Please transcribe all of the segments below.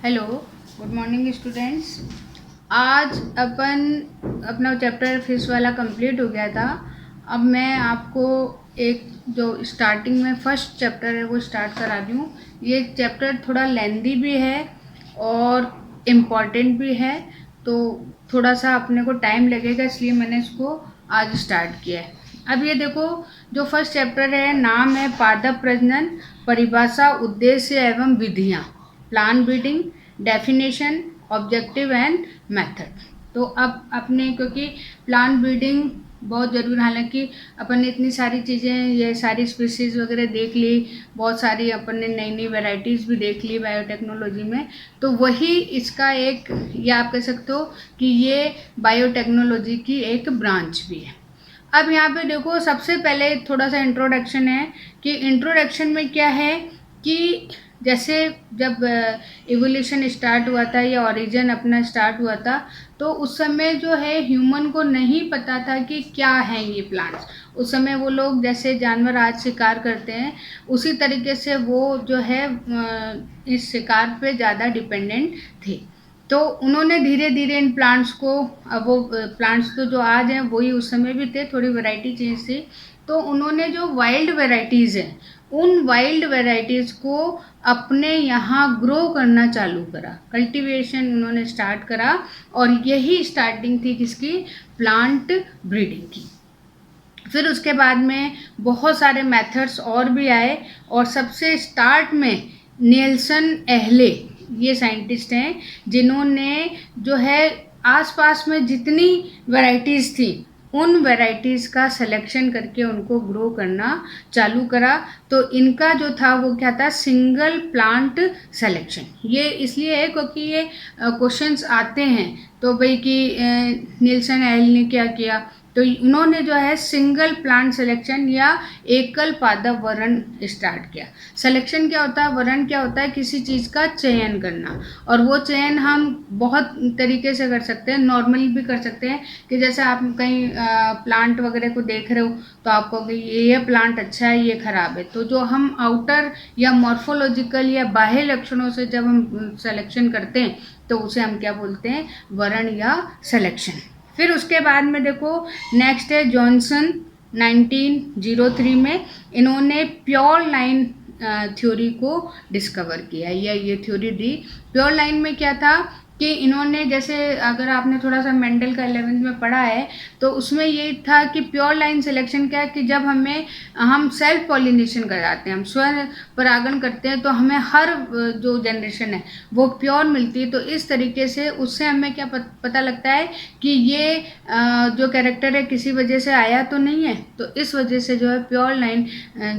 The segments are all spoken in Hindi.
Hello, good morning students. आज अपन अपना चैप्टर फिश वाला कंप्लीट हो गया था। अब मैं आपको एक जो स्टार्टिंग में फर्स्ट चैप्टर है वो स्टार्ट करा रही हूँ। ये चैप्टर थोड़ा लेंदी भी है और इम्पॉर्टेंट भी है, तो थोड़ा सा अपने को टाइम लगेगा, इसलिए मैंने इसको आज स्टार्ट किया है। अब ये देखो, जो फर्स्ट चैप्टर है नाम है पादप प्रजनन, परिभाषा, उद्देश्य एवं विधियाँ, plan breeding, definition, objective and method. तो अब अपने क्योंकि प्लांट ब्रीडिंग बहुत ज़रूरी, हालांकि अपन ने इतनी सारी चीज़ें, ये सारी स्पीसीज वगैरह देख ली, बहुत सारी अपन ने नई नई वैरायटीज़ भी देख ली बायोटेक्नोलॉजी में, तो वही इसका एक, ये आप कह सकते हो कि ये बायोटेक्नोलॉजी की एक ब्रांच भी है। अब यहाँ पे देखो, सबसे पहले थोड़ा सा इंट्रोडक्शन है कि इंट्रोडक्शन में क्या है कि जैसे जब इवोल्यूशन स्टार्ट हुआ था या ओरिजिन अपना स्टार्ट हुआ था, तो उस समय जो है ह्यूमन को नहीं पता था कि क्या है ये प्लांट्स। उस समय वो लोग जैसे जानवर आज शिकार करते हैं, उसी तरीके से वो जो है इस शिकार पे ज़्यादा डिपेंडेंट थे। तो उन्होंने धीरे धीरे इन प्लांट्स को, अब वो प्लांट्स तो जो आज हैं वही उस समय भी थे, थोड़ी वैरायटी चेंज थी, तो उन्होंने जो वाइल्ड वैरायटीज़ हैं उन वाइल्ड वैरायटीज़ को अपने यहाँ ग्रो करना चालू करा, कल्टीवेशन उन्होंने स्टार्ट करा, और यही स्टार्टिंग थी किसकी, प्लांट ब्रीडिंग की। फिर उसके बाद में बहुत सारे मेथड्स और भी आए, और सबसे स्टार्ट में नेल्सन एहले, ये साइंटिस्ट हैं जिन्होंने जो है आसपास में जितनी वैरायटीज़ थी उन वैरायटीज़ का सिलेक्शन करके उनको ग्रो करना चालू करा। तो इनका जो था वो क्या था, सिंगल प्लांट सिलेक्शन। ये इसलिए है क्योंकि ये क्वेश्चंस आते हैं, तो भाई कि नेल्सन एहल ने क्या किया, तो उन्होंने जो है सिंगल प्लांट सिलेक्शन या एकल पादप वरण स्टार्ट किया। सिलेक्शन क्या होता है, वरण क्या होता है, किसी चीज़ का चयन करना, और वो चयन हम बहुत तरीके से कर सकते हैं, नॉर्मली भी कर सकते हैं कि जैसे आप कहीं प्लांट वगैरह को देख रहे हो तो आप कहोगे ये प्लांट अच्छा है, ये खराब है, तो जो हम आउटर या मॉर्फोलॉजिकल या बाह्य लक्षणों से जब हम सिलेक्शन करते हैं तो उसे हम क्या बोलते हैं, वरण या सिलेक्शन। फिर उसके बाद में देखो नेक्स्ट है जॉनसन 1903 में, इन्होंने प्योर लाइन थ्योरी को डिस्कवर किया, या ये थ्योरी दी। प्योर लाइन में क्या था कि इन्होंने, जैसे अगर आपने थोड़ा सा मेंडल का 11th में पढ़ा है तो उसमें ये था कि प्योर लाइन सिलेक्शन क्या है कि जब हम सेल्फ पॉलिनेशन कराते हैं, हम स्वयं परागण करते हैं, तो हमें हर जो जनरेशन है वो प्योर मिलती है। तो इस तरीके से उससे हमें क्या पता लगता है कि ये जो कैरेक्टर है किसी वजह से आया तो नहीं है, तो इस वजह से जो है प्योर लाइन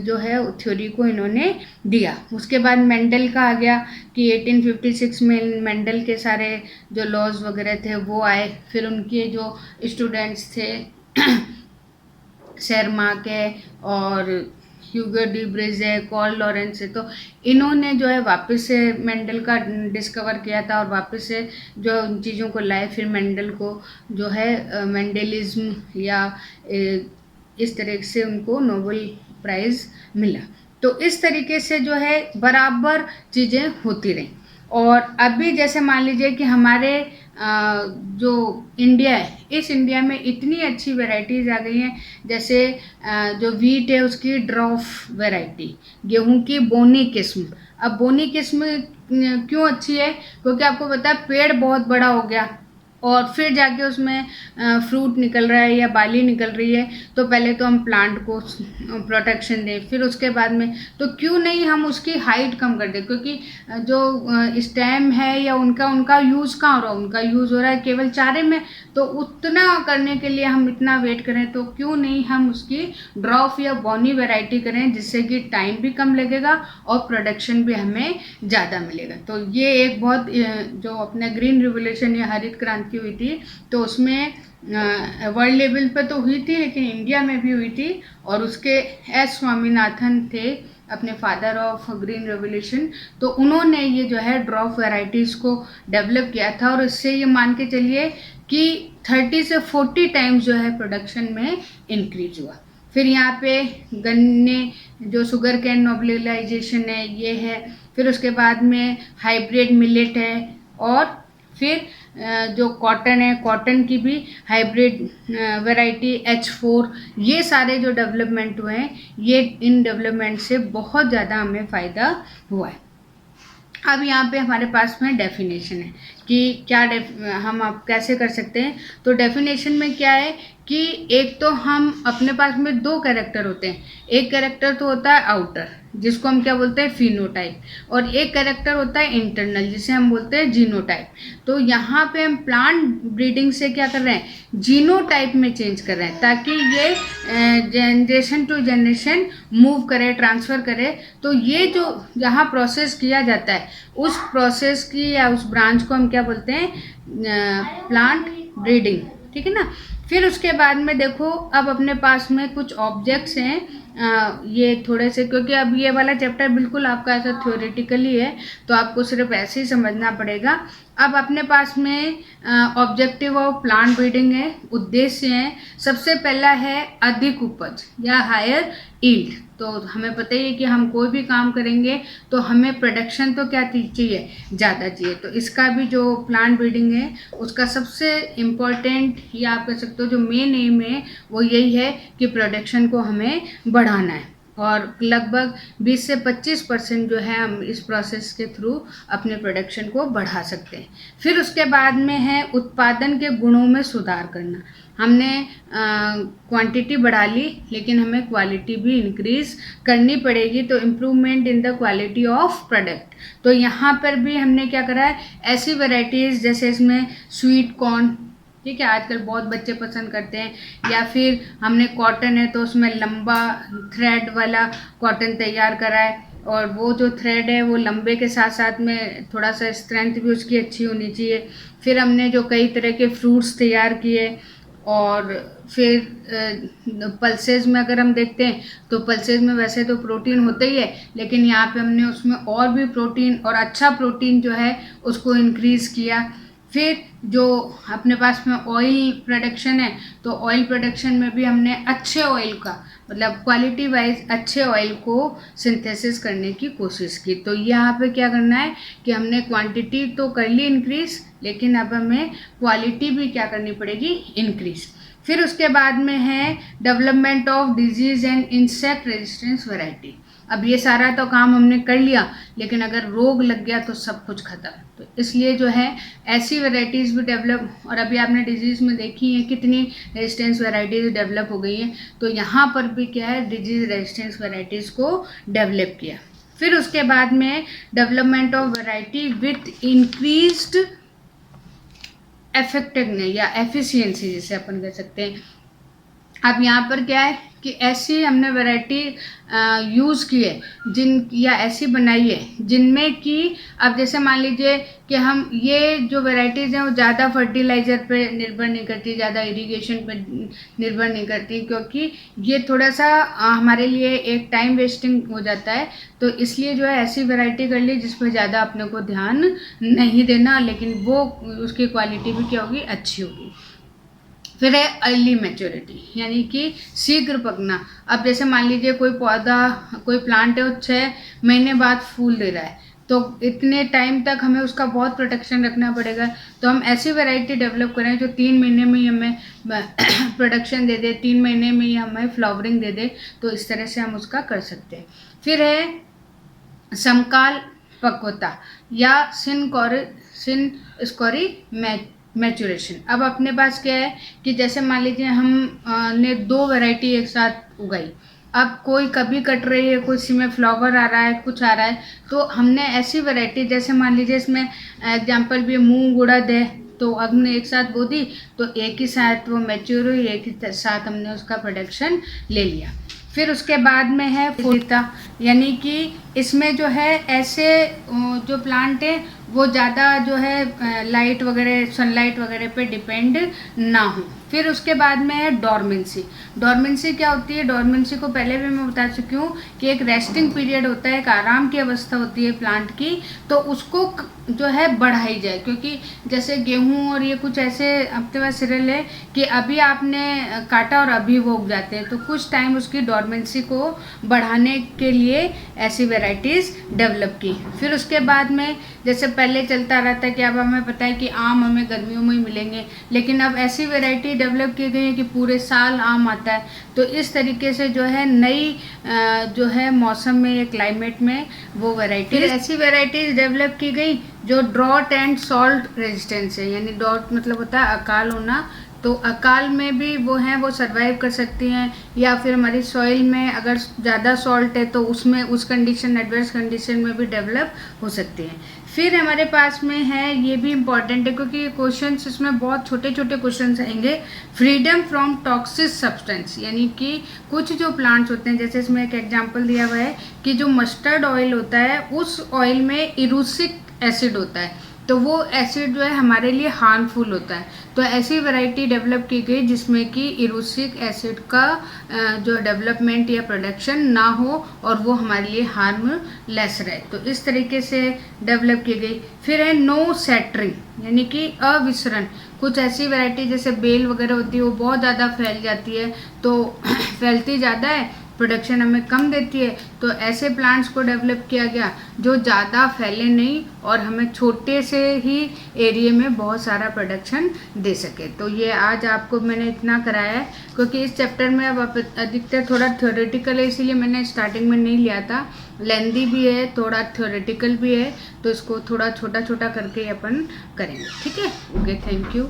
जो है थ्योरी को इन्होंने दिया। उसके बाद मेंडल का आ गया कि 1856 में मेंडल के सारे जो लॉज वगैरह थे वो आए। फिर उनके जो स्टूडेंट्स थे शेरमार्क है और ह्यूगो डी ब्रिज है, कॉल लॉरेंस है, तो इन्होंने जो है वापस से मेंडल का डिस्कवर किया था और वापस से जो चीज़ों को लाए। फिर मेंडल को जो है मेंडलिज्म या इस तरह से उनको नोबेल प्राइज़ मिला। तो इस तरीके से जो है बराबर चीज़ें होती रहीं। और अभी जैसे मान लीजिए कि हमारे जो इंडिया है, इस इंडिया में इतनी अच्छी वैरायटीज़ आ गई हैं, जैसे जो वीट है उसकी ड्रॉफ वैरायटी, गेहूं की बोनी किस्म। अब बोनी किस्म क्यों अच्छी है, क्योंकि आपको पता है पेड़ बहुत बड़ा हो गया और फिर जाके उसमें फ्रूट निकल रहा है या बाली निकल रही है, तो पहले तो हम प्लांट को प्रोटेक्शन दें, फिर उसके बाद में तो क्यों नहीं हम उसकी हाइट कम कर दें, क्योंकि जो स्टेम है या उनका यूज़ कहाँ हो रहा है, उनका यूज़ हो रहा है केवल चारे में, तो उतना करने के लिए हम इतना वेट करें, तो क्यों नहीं हम उसकी ड्रॉफ या बोनी वैरायटी करें, जिससे कि टाइम भी कम लगेगा और प्रोडक्शन भी हमें ज़्यादा मिलेगा। तो ये एक बहुत जो अपने ग्रीन रिवोल्यूशन या हरित क्रांति हुई थी, तो उसमें वर्ल्ड लेवल पे तो हुई थी लेकिन इंडिया में भी हुई थी, और उसके एस स्वामीनाथन थे अपने फादर ऑफ ग्रीन रेवोल्यूशन, तो उन्होंने ये जो है ड्रॉप वैरायटीज़ को डेवलप किया था, और इससे ये मान के चलिए कि 30 से 40 टाइम्स जो है प्रोडक्शन में इंक्रीज हुआ। फिर यहाँ पे गन्ने जो शुगर कैन नोबलाइजेशन है ये है, फिर उसके बाद में हाइब्रिड मिलेट है, और फिर जो कॉटन है, कॉटन की भी हाइब्रिड वैरायटी H4, ये सारे जो डेवलपमेंट हुए हैं, ये इन डेवलपमेंट से बहुत ज़्यादा हमें फ़ायदा हुआ है। अब यहाँ पे हमारे पास में डेफिनेशन है कि क्या हम आप कैसे कर सकते हैं। तो डेफिनेशन में क्या है कि एक तो हम अपने पास में दो कैरेक्टर होते हैं। एक कैरेक्टर तो होता है आउटर, जिसको हम क्या बोलते हैं, फिनोटाइप, और एक कैरेक्टर होता है इंटरनल, जिसे हम बोलते हैं जीनोटाइप। तो यहाँ पे हम प्लांट ब्रीडिंग से क्या कर रहे हैं, जीनोटाइप में चेंज कर रहे हैं, ताकि ये जनरेशन टू जनरेशन मूव करे, ट्रांसफ़र करे। तो ये जो जहाँ प्रोसेस किया जाता है, उस प्रोसेस की या उस ब्रांच को हम क्या बोलते हैं, प्लांट ब्रीडिंग, ठीक है ना। फिर उसके बाद में देखो, अब अपने पास में कुछ ऑब्जेक्ट्स हैं, ये थोड़े से, क्योंकि अब ये वाला चैप्टर बिल्कुल आपका ऐसा थ्योरेटिकली है, तो आपको सिर्फ ऐसे ही समझना पड़ेगा। अब अपने पास में ऑब्जेक्टिव ऑफ प्लांट ब्रीडिंग है, उद्देश्य हैं। सबसे पहला है अधिक उपज या हायर यील्ड। तो हमें पता ही है कि हम कोई भी काम करेंगे तो हमें प्रोडक्शन तो क्या चाहिए, ज़्यादा चाहिए। तो इसका भी जो प्लांट ब्रीडिंग है, उसका सबसे इम्पोर्टेंट या आप कह सकते हो जो मेन एम है, वो यही है कि प्रोडक्शन को हमें बढ़ाना है, और लगभग 20 से 25% जो है हम इस प्रोसेस के थ्रू अपने प्रोडक्शन को बढ़ा सकते हैं। फिर उसके बाद में है उत्पादन के गुणों में सुधार करना। हमने क्वांटिटी बढ़ा ली, लेकिन हमें क्वालिटी भी इंक्रीज करनी पड़ेगी, तो improvement in the quality of product. तो यहाँ पर भी हमने क्या करा है, ऐसी वेराइटीज़ जैसे इसमें स्वीट कॉर्न, ठीक है, आजकल बहुत बच्चे पसंद करते हैं, या फिर हमने कॉटन है तो उसमें लंबा थ्रेड वाला कॉटन तैयार करा है, और वो जो थ्रेड है वो लंबे के साथ साथ में थोड़ा सा स्ट्रेंथ भी उसकी अच्छी होनी चाहिए। फिर हमने जो कई तरह के फ्रूट्स तैयार किए, और फिर पल्सेस में अगर हम देखते हैं तो पल्सेस में वैसे तो प्रोटीन होता ही है, लेकिन यहाँ पे हमने उसमें और भी प्रोटीन, और अच्छा प्रोटीन जो है उसको इंक्रीज़ किया। फिर जो अपने पास में ऑयल प्रोडक्शन है, तो ऑयल प्रोडक्शन में भी हमने अच्छे ऑयल का, मतलब क्वालिटी वाइज अच्छे ऑयल को सिंथेसिस करने की कोशिश की। तो यहाँ पे क्या करना है कि हमने क्वांटिटी तो कर ली इंक्रीज़, लेकिन अब हमें क्वालिटी भी क्या करनी पड़ेगी, इंक्रीज़। फिर उसके बाद में है development of disease and insect resistance variety. अब ये सारा तो काम हमने कर लिया, लेकिन अगर रोग लग गया तो सब कुछ खत्म। तो इसलिए जो है ऐसी वैरायटीज़ भी डेवलप, और अभी आपने डिजीज़ में देखी है कितनी रेजिस्टेंस वैरायटीज़ डेवलप हो गई हैं, तो यहाँ पर भी क्या है, डिजीज़ रेजिस्टेंस वैरायटीज़ को डेवलप किया। फिर उसके बाद में development of variety with increased effectiveness या एफिशिएंसी, जिसे अपन कह सकते हैं। अब यहाँ पर क्या है कि ऐसी हमने वैरायटी यूज़ की है या ऐसी बनाई है जिनमें कि अब जैसे मान लीजिए कि हम ये जो वैरायटीज़ हैं वो ज़्यादा फर्टिलाइज़र पे निर्भर नहीं करती, ज़्यादा इरिगेशन पे निर्भर नहीं करती, क्योंकि ये थोड़ा सा हमारे लिए एक टाइम वेस्टिंग हो जाता है। तो इसलिए जो है ऐसी वैरायटी कर ली जिसमें ज़्यादा अपने को ध्यान नहीं देना, लेकिन वो उसकी क्वालिटी भी क्या होगी, अच्छी होगी। फिर है अर्ली मैच्योरिटी, यानी कि शीघ्र पकना। अब जैसे मान लीजिए कोई पौधा, कोई प्लांट है, वो 6 महीने बाद फूल दे रहा है, तो इतने टाइम तक हमें उसका बहुत प्रोटेक्शन रखना पड़ेगा। तो हम ऐसी वैरायटी डेवलप करें जो 3 महीने में ही हमें प्रोडक्शन दे दे, 3 महीने में ही हमें फ्लावरिंग दे दे। तो इस तरह से हम उसका कर सकते हैं। फिर है समकाल पक्वता या सिन स्कोरी मैचुरेशन। अब अपने पास क्या है कि जैसे मान लीजिए हम ने 2 वैरायटी एक साथ उगाई, अब कोई कभी कट रही है, कुछ में फ्लावर आ रहा है, कुछ आ रहा है, तो हमने ऐसी वैरायटी, जैसे मान लीजिए इसमें एग्जांपल भी मूंग उड़द है, तो अब हमने एक साथ बो दी, तो एक ही साथ वो मैच्योर हुई, एक ही साथ हमने उसका प्रोडक्शन ले लिया। फिर उसके बाद में है फूलता, यानी कि इसमें जो है ऐसे जो प्लांट है वो ज़्यादा जो है लाइट वगैरह, सनलाइट वगैरह पे डिपेंड ना हो। फिर उसके बाद में है डॉर्मेंसी। डॉर्मेंसी क्या होती है? डॉर्मेंसी को पहले भी मैं बता चुकी हूँ कि एक रेस्टिंग पीरियड होता है, एक आराम की अवस्था होती है प्लांट की, तो उसको जो है बढ़ाई जाए। क्योंकि जैसे गेहूँ और ये कुछ ऐसे अपने पास सीरियल है कि अभी आपने काटा और अभी वो उग जाते हैं, तो कुछ टाइम उसकी डॉर्मेंसी को बढ़ाने के लिए ऐसी वैरायटीज़ डेवलप की। फिर उसके बाद में जैसे पहले चलता रहता है कि अब हमें पता है कि आम हमें गर्मियों में ही मिलेंगे, लेकिन अब ऐसी वैरायटी डेवलप की गई है कि पूरे साल आम आता है। तो इस तरीके से जो है नई जो है मौसम में या क्लाइमेट में वो वैरायटी, ऐसी वैरायटीज़ डेवलप की गई जो ड्रॉट एंड सॉल्ट रेजिस्टेंस है। यानी ड्रॉट मतलब होता है अकाल होना, तो अकाल में भी वो हैं वो सर्वाइव कर सकती हैं, या फिर हमारी सॉइल में अगर ज़्यादा सॉल्ट है तो उसमें उस कंडीशन एडवर्स कंडीशन में भी डेवलप हो सकती हैं। फिर हमारे पास में है, ये भी इम्पॉर्टेंट है क्योंकि क्वेश्चंस इसमें बहुत छोटे छोटे क्वेश्चंस आएंगे, फ्रीडम फ्रॉम टॉक्सिक सब्सटेंस। यानी कि कुछ जो प्लांट्स होते हैं, जैसे इसमें एक एग्जांपल दिया हुआ है कि जो मस्टर्ड ऑयल होता है उस ऑयल में इरूसिक एसिड होता है, तो वो एसिड जो है हमारे लिए हार्मफुल होता है। तो ऐसी वैरायटी डेवलप की गई जिसमें कि इरूसिक एसिड का जो डेवलपमेंट या प्रोडक्शन ना हो और वो हमारे लिए हार्मलेस रहे, तो इस तरीके से डेवलप की गई। फिर है नो सेटरिंग, यानी कि अविसरण। कुछ ऐसी वैरायटी जैसे बेल वगैरह होती है वो बहुत ज़्यादा फैल जाती है, तो फैलती ज़्यादा है, प्रोडक्शन हमें कम देती है। तो ऐसे प्लांट्स को डेवलप किया गया जो ज़्यादा फैले नहीं और हमें छोटे से ही एरिया में बहुत सारा प्रोडक्शन दे सके। तो ये आज आपको मैंने इतना कराया है क्योंकि इस चैप्टर में अब अधिकतर थोड़ा थ्योरेटिकल है, इसीलिए मैंने स्टार्टिंग में नहीं लिया था। लेंदी भी है, थोड़ा थ्योरेटिकल भी है, तो इसको थोड़ा छोटा छोटा करके अपन करेंगे। ठीक है, ओके, थैंक यू।